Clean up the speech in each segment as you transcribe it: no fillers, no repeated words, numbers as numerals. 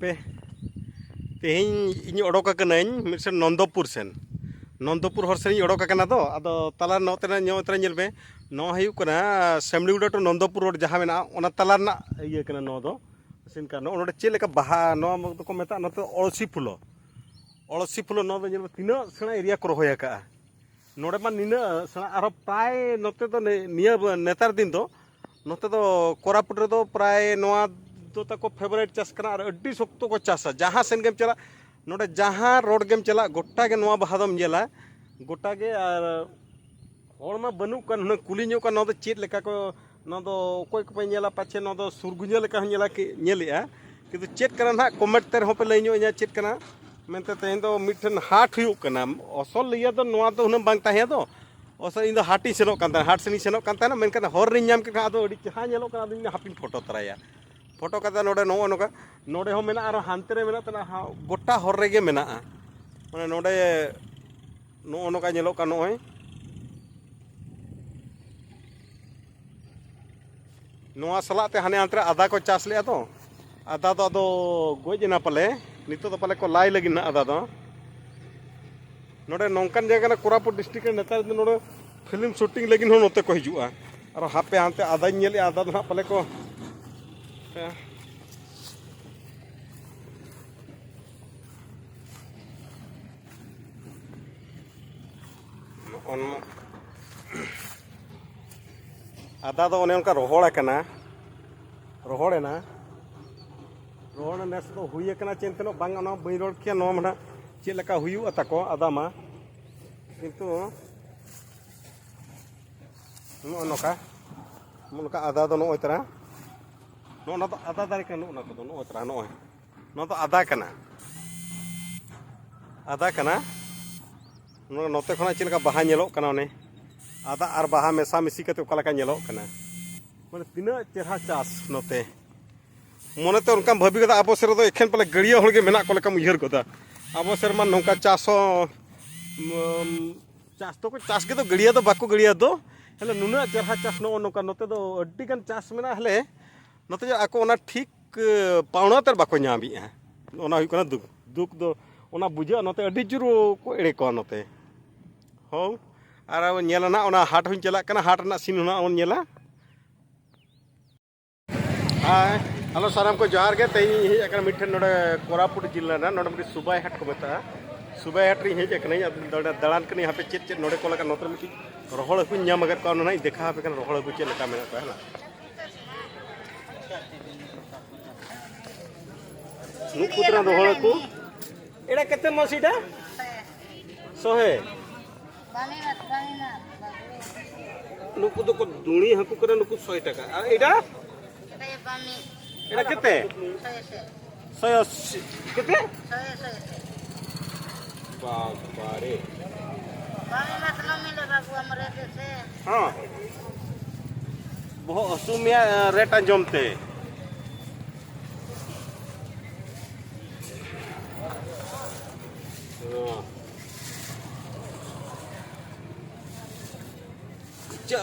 पे तेहें इन ओडोकाकनाई मिसन नंदपुर सेन नंदपुर हर सेन ओडोकाकना दो आदो तला नोतेना न्योतरा ñel पे नो हुयु कना सेमडीगुड़ा टू नंदपुर रोड जहां मेना ओना तला ना इये कना नो दो सिन का नो ओडे चेल का बाहा नो को मेता नते ओलसी फुलो नो दो ñel तिना सेना एरिया को रोया का नोडे मा निना सेना आरो प्राय नते तो निया नेतार दिन दो नते तो कोरापुट रे दो प्राय नोआ तो तको फेवरेट चास कना और अड्डी शक्तो को चासा जहां सेन गेम चला नोडे जहां रोड गेम चला गोटा के नोआ बहादम जेला गोटा के और होरमा बनु कन न कुली नो का नो दो चेत लेका को नो दो कोई को नेला पाछे नो दो सुरगुजा लेका नेला के नेलिया किंतु चेत कना ना कमेंट तेर हो पे लइनो इया चेत कना मेनते तेन दो मिठन हाट हुयु कना असल लिया तो नोआ तो हुन बांग ताहे दो असल इन दो हाटी सेनो कांता हाट सेनी सेनो कांता ना मेनकन हर रिन नाम के आदो अडी जहां नेलो कना दिन हापिन फोटो तराया फोटो कता नोडे नो नोका नोडे हो मेना आरो हानते रे मेना तना गोटा हर रेगे मेना माने नोडे नो नोका नेलो का नोय नोआ सलाते हाने अंतरे आधा को चास ले तो आधा तो आदो गोजना पले नितो तो पले को लाई लगी ना आधा तो नोडे नोंकन जगह ना कोरापुट डिस्ट्रिक्ट नेता नोडे फिल्म शूटिंग लगी हो नोते को हिजुआ और हापे हानते आधा नेले आधा तो पले को आधा तो उन्हें उनका रोहड़ा कना रोहड़े ना रोहड़ नेस तो हुई कना चिंतनो बांग ना बई रोड के नो मना चेल लका हुयु अताको आधा मा किंतु नो नोका मुनका आधा दो नो इतरा नो ना तो आधा दारे का नो ना तो नो इतरा नो तो आधा कना नो नोते खना चेल का बाहा नेलो कना ने आधा और बाहा मेसा मिसी कते ओका लका नेलो कना माने तिना चेहरा चास नोते मने तो उनका भाबी कदा आबो सेर दो एखेन पले गड़िया होलगे मेना को लका उयहर कदा आबो सेर मान नोका चासो चास तो को चास के तो गड़िया दो बाको गड़िया दो हेले नुना चेहरा चास नो नोका नोते दो अड्डी गन चास मेना हेले नोते जो आको ओना ठीक पावना तर बाको ᱧᱟᱢ बिया ओना हुई कना दुख दो ओना बुझा नोते अड्डी जुरो को एड़े को नोते हो और नेला ना ओना हाट हुन चला कना हाट ना सीन ना ओन नेला हाय हेलो साराम को जोहार के तई हे एकन मिठन नोडे कोरापुट जिल्ला ना नोडे मिठी सुबाय हाट को बता सुबाय हाट री हे जकनै दलान कनी हापे चेत चेत नोडे को लका नोतर मिठी रोहड़ को ᱧᱟᱢ अगर को ना देखा हापे कन रोहड़ को चेत लका मेना को हला नुकुतरा रोहड़ को एडा केते मसीडा सोहे नुकु तो को दुणी हकु करे नुकु 100 টাকা আর এটা এটা কেতে 180 কেতে 180 बाबारे बामी मत न मिले बाबू हमरे से हां बहुत असुमिया रेट जमते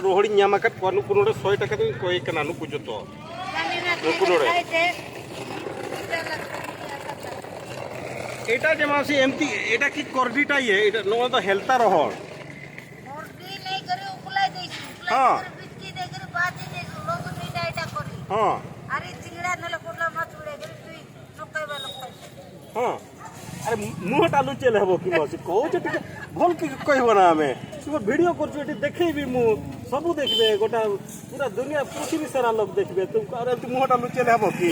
रोहड़ी नामकत नुकु नोडे 100 টাকা तो कोई कना नुकु जतो नुकु नोडे एटा जमासी एमती एटा की कोर्डीटा ये एटा नो तो हेल्ता रोहड़ कोर्डी नहीं करे उकुलाई देसी हां बिस्की दे करे बाजी दे लोग नहीं डाइटा करी हां अरे चिंगड़ा नले कोडला मत उड़े करे तुई नोकाई वाला हां अरे मुह टालू चले हबो कि मसी को जटी भल की कहबो ना हमें सुबह वीडियो कर जो देखे भी मु सबू देखबे गोटा पूरा दुनिया पृथ्वी सारा लोग देखबे तुम अरे तू मुहटा लुचेले हबो की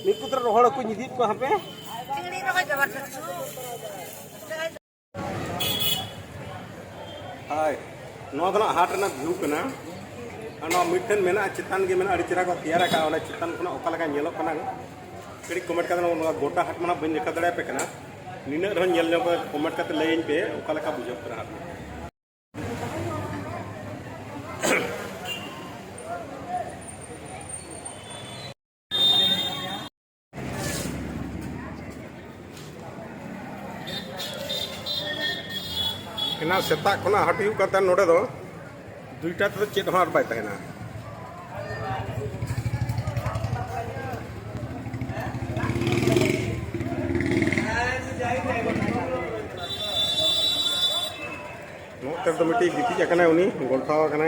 निपुत्र रोहड़ को निदि को हपे चिंगड़ी रहो जबरदस्त हाय नो दना हाट ना व्यू कना अनो मिठन मेना चितान के मेना अड़ी चिरा को तैयार का ओना चितान कोना ओका लगा नेलो कना कड़ी कमेंट का गोटा हाट मना बन देखा दड़ा पे कना निना रन नेल ने कमेंट का लइन पे ओका लगा बुझो करा हाट सेता खना हाट नोड़े दो दुईटा तो चेत हाँ बाय तहना नोते तो मिट्टी गिटी अकना उनी गोल्फा अकना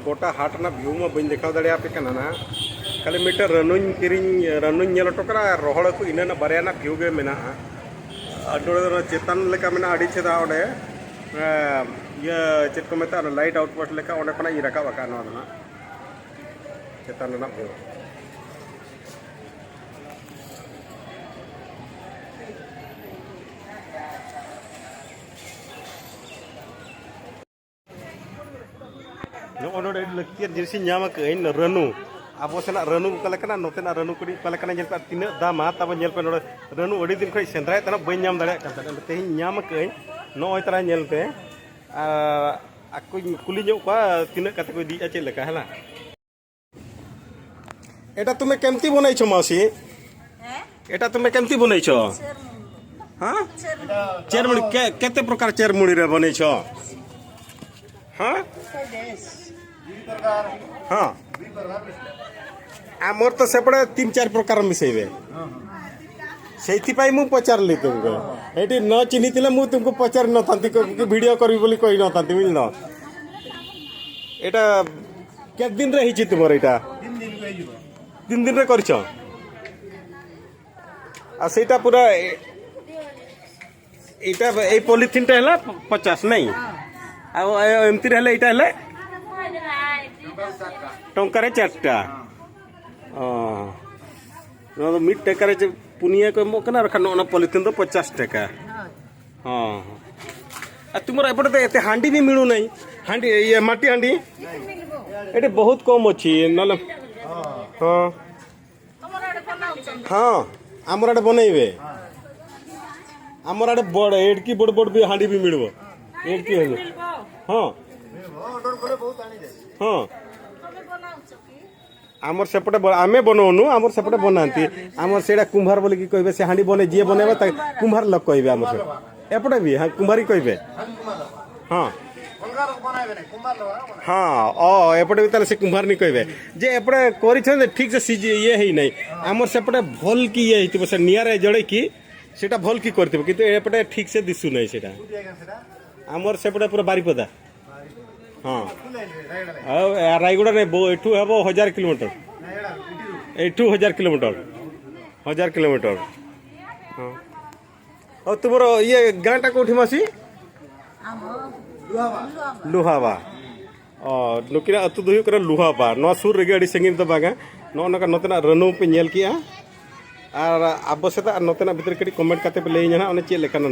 गोटा हाट ना व्यू में बी देखा दड़े पे ना खाली मिट्टे रनुन रनुन टोकरा रोहड़ को इन बारे व्यू गे मेना चेतन लेका मेना अड़ी छेदा ओडे ये चेत को मेता लाइट आउटपोस्ट लेका ओडे खना इ रकाब का ना चेतन ना व्यू नोडे लक्तियार जिनिस नाम कइन रनु अब सेना रनु कलेकना नोतेना रनु कुड़ी कलेकना जेल पे तीन दामा तब जेल पे नोडे रनु अड़ी दिन खै सेंद्राय तना बई नाम दाड़े का तेहि नाम कइन नोय तरा जेल पे आकु कुली जो का तीन कते को दी आचे लेका हला एटा तुमे केमती बनाई छ मासी एटा तुमे केमती बनाई छ हां चेरमुड़ी केते प्रकार चेरमुड़ी रे बनै छ हां हाँ आमर तो सेपड़े 3-4 प्रकार मिसेबे से पचारि तुमको ये न चिन्ही मु तुमको पचारि न वीडियो करी बोली कही न बुझल एटा के दिन रे हिची तुमर एटा 3 दिन रे करछ आ सेटा पूरा एटा ए पॉलिथिन टा हला 50 नहीं आ एमती रहले एटा हले टंकारे 4टा मिड टकर पुनिया को एमोकना रखा ना पॉलिथिन तो 50 टका हाँ तुम एपटे एते हांडी भी मिलू नहीं हांडी ये माटी हांडी ये बहुत कम अच्छी ना हाँ हाँ आमर आड़े बनइबे आमर आड़े बड़ एडकी बड़ बड़ भी हांडी भी मिलबो एडकी हाँ हाँ आमर सेपटे आमे बनौनु आमर सेपटे बनाती आमर सेडा कुंभार बोली कि कहबे से हांडी बने जे बनेबा त कुंभार लोग कहबे आमर से एपटे भी हां कुंभारी कहबे हां हाँ ओ एपटे भी ताले से कुंभार नहीं कहबे जे एपटे करि छ ठीक से सीज ये ही नहीं आमर सेपटे भल की ये हित से नियारे जड़े की सेटा भल की करथिबे किंतु एपटे ठीक से दिसु नहीं सेटा आमर सेपटे पूरा बारीपदा हाँ रायगढ़ एठू हम 1000 किलोमीटर एठू 1000 किलोमीटर 1000 किलोमीटर हाँ और तुम ये गाँटा कौटी मासी लुहावा नुकिना अतु दो लुहावा न सुर रेगे अड़ी संगीन तो बागा नोका नोतेना रनु पे नेल किया और अब से नोतेना भीतर कटी कमेंट करते पे लई ना चेक लेकाना